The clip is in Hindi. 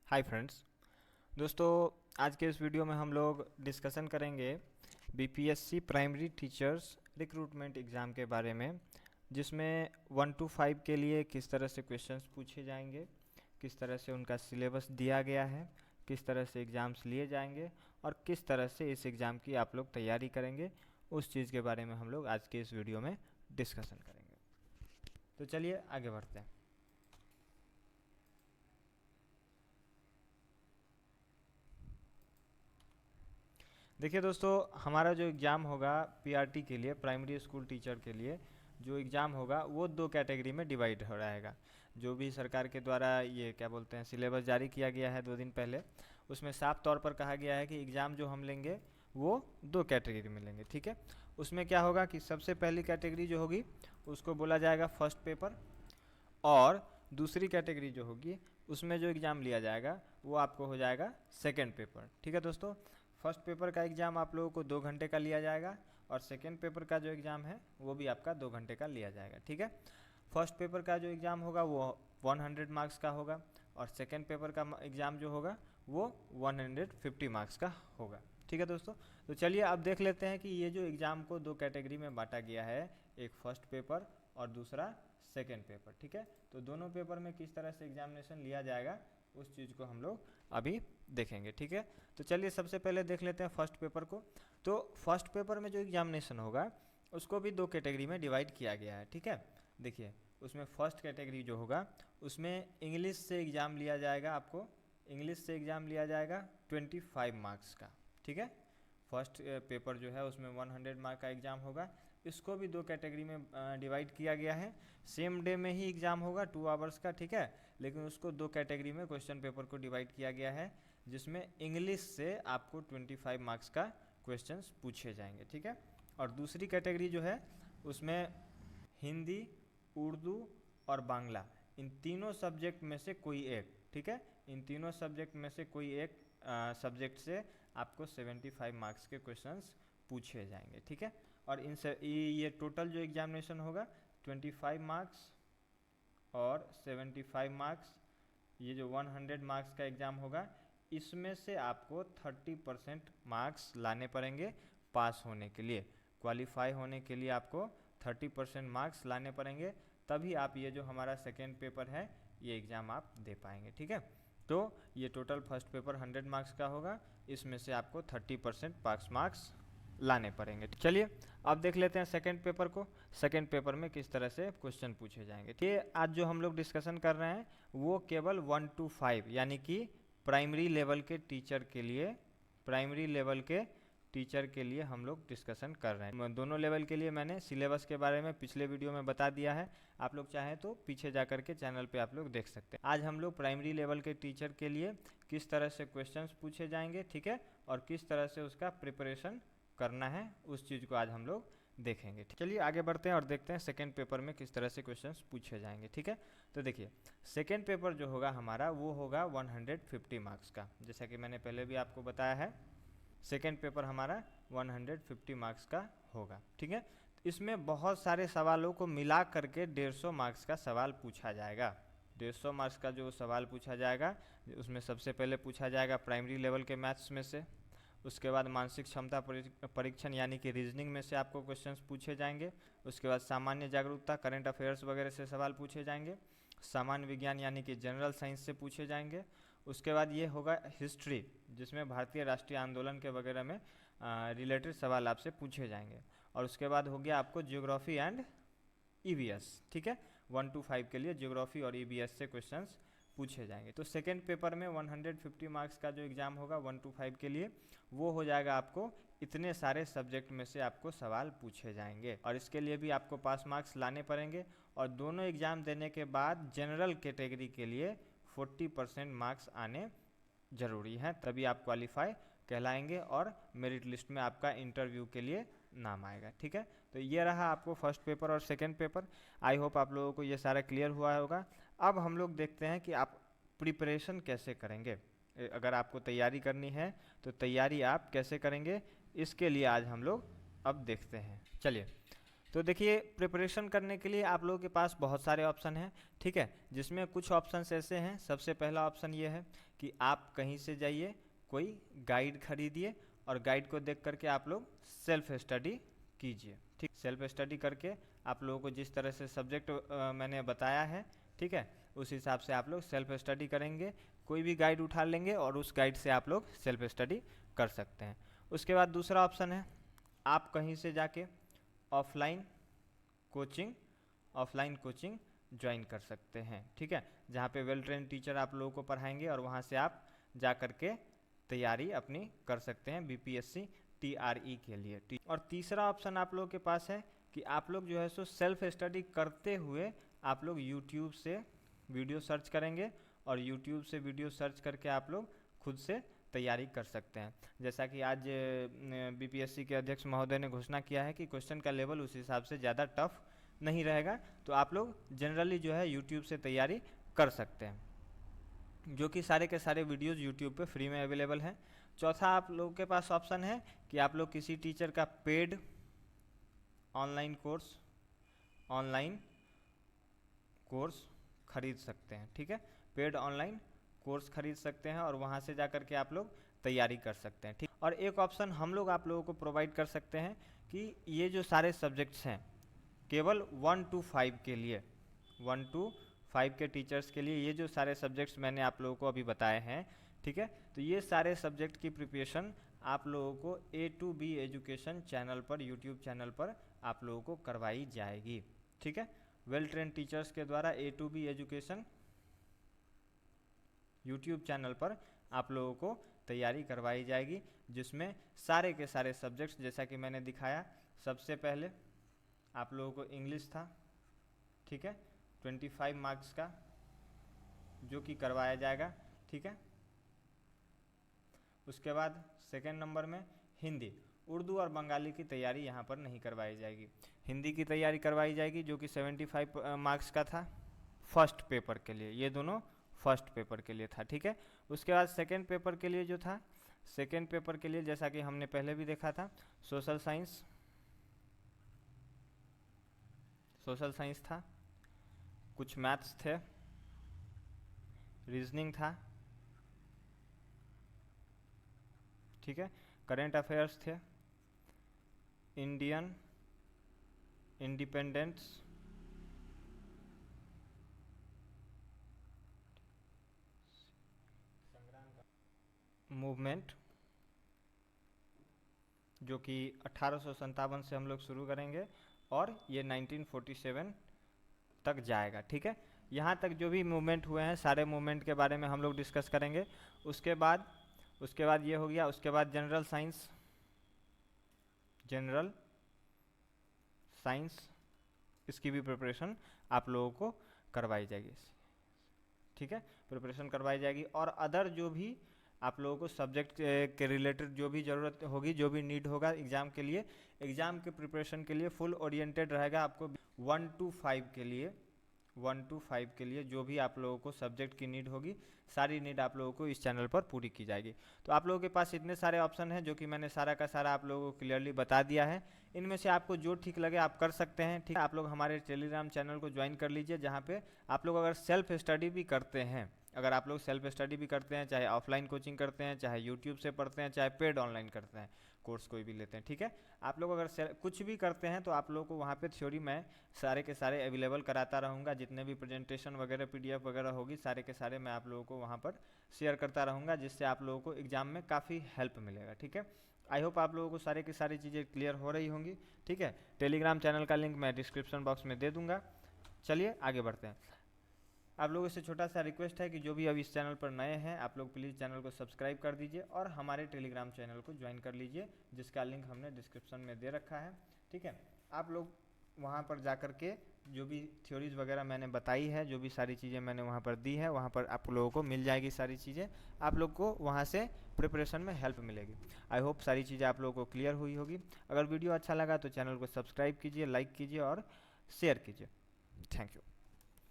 Hi friends. दोस्तों, आज के इस वीडियो में हम लोग डिस्कशन करेंगे BPSC primary teachers recruitment exam के बारे में, जिसमें 1 to 5 के लिए किस तरह से क्वेश्चंस पूछे जाएंगे, किस तरह से उनका सिलेबस दिया गया है, किस तरह से एग्ज़ाम्स लिए जाएंगे और किस तरह से इस एग्ज़ाम की आप लोग तैयारी करेंगे, उस चीज़ के बारे में हम लोग आज के इस वीडियो में डिस्कशन करेंगे। तो चलिए आगे बढ़ते हैं। देखिए दोस्तों, हमारा जो एग्ज़ाम होगा पीआरटी के लिए, प्राइमरी स्कूल टीचर के लिए जो एग्ज़ाम होगा वो 2 कैटेगरी में डिवाइड हो रहेगा। जो भी सरकार के द्वारा ये क्या बोलते हैं सिलेबस जारी किया गया है 2 दिन पहले, उसमें साफ तौर पर कहा गया है कि एग्ज़ाम जो हम लेंगे वो 2 कैटेगरी में लेंगे। ठीक है, उसमें क्या होगा कि सबसे पहली कैटेगरी जो होगी उसको बोला जाएगा फर्स्ट पेपर, और दूसरी कैटेगरी जो होगी उसमें जो एग्ज़ाम लिया जाएगा वो आपको हो जाएगा सेकेंड पेपर। ठीक है दोस्तों, फर्स्ट पेपर का एग्ज़ाम आप लोगों को 2 घंटे का लिया जाएगा और सेकेंड पेपर का जो एग्ज़ाम है वो भी आपका 2 घंटे का लिया जाएगा। ठीक है, फर्स्ट पेपर का जो एग्ज़ाम होगा वो 100 मार्क्स का होगा और सेकेंड पेपर का एग्ज़ाम जो होगा वो 150 मार्क्स का होगा। ठीक है दोस्तों, तो चलिए अब देख लेते हैं कि ये जो एग्ज़ाम को 2 कैटेगरी में बांटा गया है, एक फर्स्ट पेपर और दूसरा सेकेंड पेपर। ठीक है, तो दोनों पेपर में किस तरह से एग्जामिनेशन लिया जाएगा उस चीज़ को हम लोग अभी देखेंगे। ठीक है, तो चलिए सबसे पहले देख लेते हैं फर्स्ट पेपर को। तो फर्स्ट पेपर में जो एग्जामिनेशन होगा उसको भी 2 कैटेगरी में डिवाइड किया गया है। ठीक है, देखिए उसमें फर्स्ट कैटेगरी जो होगा उसमें इंग्लिश से एग्ज़ाम लिया जाएगा, आपको इंग्लिश से एग्ज़ाम लिया जाएगा 25 मार्क्स का। ठीक है, फर्स्ट पेपर जो है उसमें 100 मार्क का एग्ज़ाम होगा। इसको भी 2 कैटेगरी में डिवाइड किया गया है। सेम डे में ही एग्ज़ाम होगा 2 आवर्स का। ठीक है, लेकिन उसको 2 कैटेगरी में क्वेश्चन पेपर को डिवाइड किया गया है, जिसमें इंग्लिश से आपको 25 मार्क्स का क्वेश्चंस पूछे जाएंगे। ठीक है, और दूसरी कैटेगरी जो है उसमें हिंदी, उर्दू और बांग्ला, इन तीनों सब्जेक्ट में से कोई एक। ठीक है, इन तीनों सब्जेक्ट में से कोई एक सब्जेक्ट से आपको 75 मार्क्स के क्वेश्चंस पूछे जाएंगे। ठीक है, और ये टोटल जो एग्जामिनेशन होगा 25 मार्क्स और 75 मार्क्स, ये जो 100 मार्क्स का एग्ज़ाम होगा, इसमें से आपको 30% मार्क्स लाने पड़ेंगे पास होने के लिए। क्वालिफाई होने के लिए आपको 30% मार्क्स लाने पड़ेंगे, तभी आप ये जो हमारा सेकेंड पेपर है ये एग्ज़ाम आप दे पाएंगे। ठीक है, तो ये टोटल फर्स्ट पेपर 100 मार्क्स का होगा, इसमें से आपको 30% पास मार्क्स लाने पड़ेंगे। चलिए अब देख लेते हैं सेकंड पेपर को। सेकंड पेपर में किस तरह से क्वेश्चन पूछे जाएंगे। ये आज जो हम लोग डिस्कशन कर रहे हैं वो केवल 1 to 5 यानी कि प्राइमरी लेवल के टीचर के लिए, प्राइमरी लेवल के टीचर के लिए हम लोग डिस्कशन कर रहे हैं। दोनों लेवल के लिए मैंने सिलेबस के बारे में पिछले वीडियो में बता दिया है, आप लोग चाहें तो पीछे जा कर के चैनल पे आप लोग देख सकते हैं। आज हम लोग प्राइमरी लेवल के टीचर के लिए किस तरह से क्वेश्चंस पूछे जाएंगे, ठीक है, और किस तरह से उसका प्रिपरेशन करना है उस चीज़ को आज हम लोग देखेंगे। चलिए आगे बढ़ते हैं और देखते हैं सेकेंड पेपर में किस तरह से क्वेश्चंस पूछे जाएंगे। ठीक है, तो देखिए सेकेंड पेपर जो होगा हमारा वो होगा 150 मार्क्स का। जैसा कि मैंने पहले भी आपको बताया है, सेकेंड पेपर हमारा 150 मार्क्स का होगा। ठीक है, इसमें बहुत सारे सवालों को मिला करके 150 मार्क्स का सवाल पूछा जाएगा। 150 मार्क्स का जो सवाल पूछा जाएगा उसमें सबसे पहले पूछा जाएगा प्राइमरी लेवल के मैथ्स में से, उसके बाद मानसिक क्षमता परीक्षण यानी कि रीजनिंग में से आपको क्वेश्चंस पूछे जाएंगे, उसके बाद सामान्य जागरूकता करंट अफेयर्स वगैरह से सवाल पूछे जाएंगे, सामान्य विज्ञान यानी कि जनरल साइंस से पूछे जाएंगे, उसके बाद ये होगा हिस्ट्री जिसमें भारतीय राष्ट्रीय आंदोलन के वगैरह में रिलेटेड सवाल आपसे पूछे जाएंगे, और उसके बाद हो गया आपको ज्योग्राफी एंड ईवीएस। ठीक है, 1 to 5 के लिए ज्योग्राफी और ईवीएस से क्वेश्चंस पूछे जाएंगे। तो सेकेंड पेपर में 150 मार्क्स का जो एग्ज़ाम होगा 1 to 5 के लिए वो हो जाएगा, आपको इतने सारे सब्जेक्ट में से आपको सवाल पूछे जाएंगे और इसके लिए भी आपको पास मार्क्स लाने पड़ेंगे। और दोनों एग्ज़ाम देने के बाद जनरल कैटेगरी के लिए 40% मार्क्स आने ज़रूरी हैं, तभी आप क्वालिफाई कहलाएंगे और मेरिट लिस्ट में आपका इंटरव्यू के लिए नाम आएगा। ठीक है, तो ये रहा आपको फर्स्ट पेपर और सेकंड पेपर। आई होप आप लोगों को ये सारा क्लियर हुआ होगा। अब हम लोग देखते हैं कि आप प्रिपरेशन कैसे करेंगे। अगर आपको तैयारी करनी है तो तैयारी आप कैसे करेंगे, इसके लिए आज हम लोग अब देखते हैं। चलिए, तो देखिए प्रिपरेशन करने के लिए आप लोगों के पास बहुत सारे ऑप्शन हैं, ठीक है, जिसमें कुछ ऑप्शंस ऐसे हैं। सबसे पहला ऑप्शन ये है कि आप कहीं से जाइए, कोई गाइड खरीदिए और गाइड को देख करके आप लोग सेल्फ स्टडी कीजिए, ठीक। सेल्फ स्टडी करके आप लोगों को जिस तरह से सब्जेक्ट मैंने बताया है, ठीक है, उस हिसाब से आप लोग सेल्फ स्टडी करेंगे। कोई भी गाइड उठा लेंगे और उस गाइड से आप लोग सेल्फ स्टडी कर सकते हैं। उसके बाद दूसरा ऑप्शन है, आप कहीं से जाके ऑफलाइन कोचिंग ज्वाइन कर सकते हैं, ठीक है, जहाँ पे वेल ट्रेन टीचर आप लोगों को पढ़ाएंगे और वहाँ से आप जा करके तैयारी अपनी कर सकते हैं बीपीएससी TRE के लिए। और तीसरा ऑप्शन आप लोगों के पास है कि आप लोग जो है सो सेल्फ स्टडी करते हुए आप लोग यूट्यूब से वीडियो सर्च करेंगे और यूट्यूब से वीडियो सर्च करके आप लोग खुद से तैयारी कर सकते हैं। जैसा कि आज बीपीएससी के अध्यक्ष महोदय ने घोषणा किया है कि क्वेश्चन का लेवल उस हिसाब से ज़्यादा टफ नहीं रहेगा, तो आप लोग जनरली जो है यूट्यूब से तैयारी कर सकते हैं, जो कि सारे के सारे वीडियोज़ यूट्यूब पे फ्री में अवेलेबल हैं। चौथा आप लोगों के पास ऑप्शन है कि आप लोग किसी टीचर का पेड ऑनलाइन कोर्स खरीद सकते हैं, ठीक है, पेड ऑनलाइन कोर्स खरीद सकते हैं और वहाँ से जा कर के आप लोग तैयारी कर सकते हैं, ठीक। और एक ऑप्शन हम लोग आप लोगों को प्रोवाइड कर सकते हैं कि ये जो सारे सब्जेक्ट्स हैं केवल 1 to 5 के लिए, 1 to 5 के टीचर्स के लिए ये जो सारे सब्जेक्ट्स मैंने आप लोगों को अभी बताए हैं, ठीक है, तो ये सारे सब्जेक्ट की प्रिपरेशन आप लोगों को A to B education channel पर, यूट्यूब चैनल पर आप लोगों को करवाई जाएगी, ठीक है। वेल ट्रेन टीचर्स के द्वारा A to B education YouTube channel पर आप लोगों को तैयारी करवाई जाएगी, जिसमें सारे के सारे सब्जेक्ट्स जैसा कि मैंने दिखाया। सबसे पहले आप लोगों को इंग्लिश था, ठीक है, 25 मार्क्स का जो कि करवाया जाएगा, ठीक है। उसके बाद सेकेंड नंबर में हिंदी, उर्दू और बंगाली की तैयारी यहाँ पर नहीं करवाई जाएगी। हिंदी की तैयारी करवाई जाएगी जो कि 75 मार्क्स का था फर्स्ट पेपर के लिए, ये दोनों फर्स्ट पेपर के लिए था, ठीक है। उसके बाद सेकेंड पेपर के लिए जो था, सेकेंड पेपर के लिए जैसा कि हमने पहले भी देखा था, सोशल साइंस था, कुछ मैथ्स थे, रीजनिंग था, ठीक है, करेंट अफेयर्स थे, इंडियन इंडिपेंडेंस, मूवमेंट जो कि 1857 से हम लोग शुरू करेंगे और ये 1947 तक जाएगा, ठीक है। यहाँ तक जो भी मूवमेंट हुए हैं सारे मूवमेंट के बारे में हम लोग डिस्कस करेंगे। उसके बाद ये हो गया। उसके बाद जनरल साइंस इसकी भी प्रिपरेशन आप लोगों को करवाई जाएगी, ठीक है, प्रिपरेशन करवाई जाएगी। और अदर जो भी आप लोगों को सब्जेक्ट के रिलेटेड जो भी ज़रूरत होगी, जो भी नीड होगा एग्ज़ाम के लिए, एग्ज़ाम के प्रिपरेशन के लिए फुल ओरिएंटेड रहेगा आपको। 1 to 5 के लिए जो भी आप लोगों को सब्जेक्ट की नीड होगी, सारी नीड आप लोगों को इस चैनल पर पूरी की जाएगी। तो आप लोगों के पास इतने सारे ऑप्शन हैं जो कि मैंने सारा का सारा आप लोगों को क्लियरली बता दिया है। इनमें से आपको जो ठीक लगे आप कर सकते हैं, ठीक है। आप लोग हमारे टेलीग्राम चैनल को ज्वाइन कर लीजिए, जहाँ पे आप लोग अगर सेल्फ स्टडी भी करते हैं, अगर आप लोग सेल्फ स्टडी भी करते हैं, चाहे ऑफलाइन कोचिंग करते हैं, चाहे यूट्यूब से पढ़ते हैं, चाहे पेड ऑनलाइन करते हैं, कोर्स कोई भी लेते हैं, ठीक है, आप लोग अगर कुछ भी करते हैं तो आप लोगों को वहाँ पे थ्योरी मैं सारे के सारे अवेलेबल कराता रहूँगा। जितने भी प्रेजेंटेशन वगैरह PDF वगैरह होगी सारे के सारे मैं आप लोगों को वहाँ पर शेयर करता रहूँगा, जिससे आप लोगों को एग्ज़ाम में काफ़ी हेल्प मिलेगा, ठीक है। आई होप आप लोगों को सारे की सारी चीज़ें क्लियर हो रही होंगी, ठीक है। टेलीग्राम चैनल का लिंक मैं डिस्क्रिप्शन बॉक्स में दे दूँगा। चलिए आगे बढ़ते हैं। आप लोगों से छोटा सा रिक्वेस्ट है कि जो भी अभी इस चैनल पर नए हैं आप लोग प्लीज़ चैनल को सब्सक्राइब कर दीजिए और हमारे टेलीग्राम चैनल को ज्वाइन कर लीजिए, जिसका लिंक हमने डिस्क्रिप्शन में दे रखा है, ठीक है। आप लोग वहाँ पर जा कर के जो भी थ्योरीज वगैरह मैंने बताई है, जो भी सारी चीज़ें मैंने वहाँ पर दी है, वहाँ पर आप लोगों को मिल जाएगी सारी चीज़ें, आप लोग को वहाँ से प्रिपरेशन में हेल्प मिलेगी। आई होप सारी चीज़ें आप लोगों को क्लियर हुई होगी। अगर वीडियो अच्छा लगा तो चैनल को सब्सक्राइब कीजिए, लाइक कीजिए और शेयर कीजिए। Thank you.